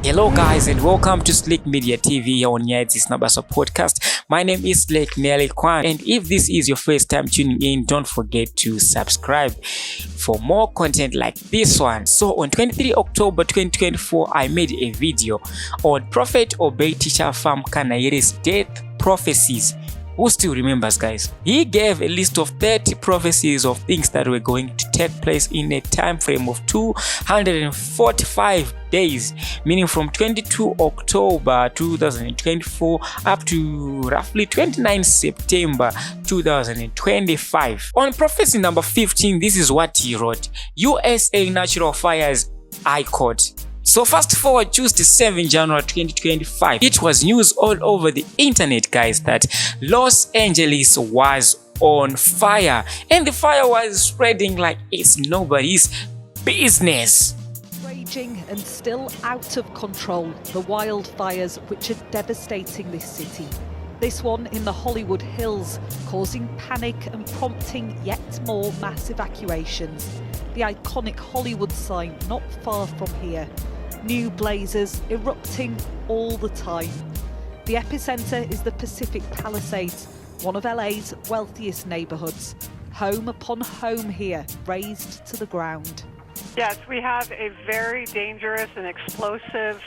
Hello guys and welcome to Slick Media TV here on Nyadzis Nabasa podcast. My name is Slick Nelly Kwan, and if this is your first time tuning in, don't forget to subscribe for more content like this one. So on 23 October 2024, I made a video on Prophet Tichafa Mukanhairi's death prophecies. Who still remembers, guys? He gave a list of 30 prophecies of things that were going to take place in a time frame of 245 days, meaning from 22 October 2024 up to roughly 29 September 2025. On prophecy number 15, this is what he wrote: USA natural fires, I quote. So fast forward Tuesday 7 January 2025, it was news all over the internet, guys, that Los Angeles was on fire, and the fire was spreading like it's nobody's business. Raging and still out of control, the wildfires which are devastating this city. This one in the Hollywood Hills, causing panic and prompting yet more mass evacuations. The iconic Hollywood sign not far from here. New blazes erupting all the time. The epicenter is the Pacific Palisades, one of LA's wealthiest neighborhoods. Home upon home here, razed to the ground. Yes, we have a very dangerous and explosive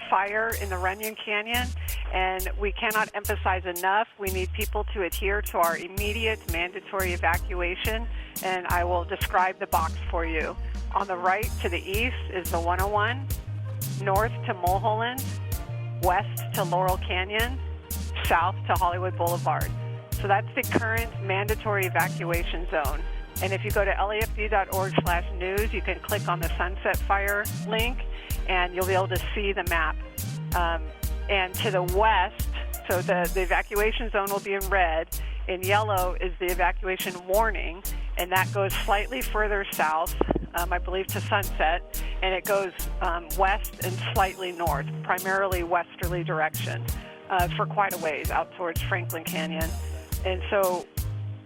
fire in the Runyon Canyon, and we cannot emphasize enough, we need people to adhere to our immediate mandatory evacuation, and I will describe the box for you. On the right to the east is the 101, north to Mulholland, west to Laurel Canyon, south to Hollywood Boulevard. So that's the current mandatory evacuation zone. And if you go to lafd.org/news, you can click on the Sunset Fire link and you'll be able to see the map. And to the west, so the evacuation zone will be in red. In yellow is the evacuation warning, and that goes slightly further south, I believe to Sunset, and it goes west and slightly north, primarily westerly direction, for quite a ways out towards Franklin Canyon. And so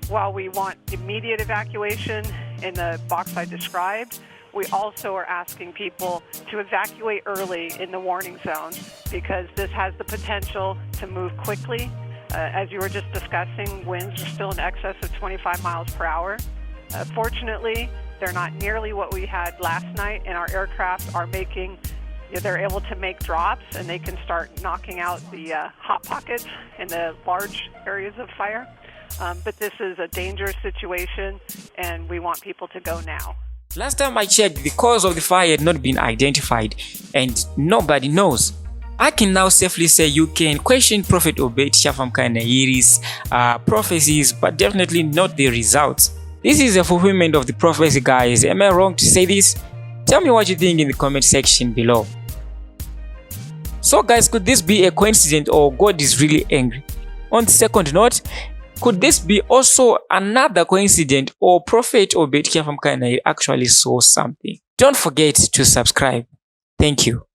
while we want immediate evacuation in the box I described, we also are asking people to evacuate early in the warning zone because this has the potential to move quickly. As you were just discussing, winds are still in excess of 25 miles per hour. Fortunately, they're not nearly what we had last night, and our aircraft are making, they're able to make drops, and they can start knocking out the hot pockets in the large areas of fire. But this is a dangerous situation, and we want people to go now. Last time I checked, the cause of the fire had not been identified, and nobody knows. I can now safely say you can question Prophet Tichafa Mukanhairi's prophecies, but definitely not the results. This is a fulfillment of the prophecy, guys. Am I wrong to say this? Tell me what you think in the comment section below. So guys, could this be a coincidence or God is really angry? On the second note, could this be also another coincidence or Prophet Tichafa Mukanhairi actually saw something? Don't forget to subscribe. Thank you.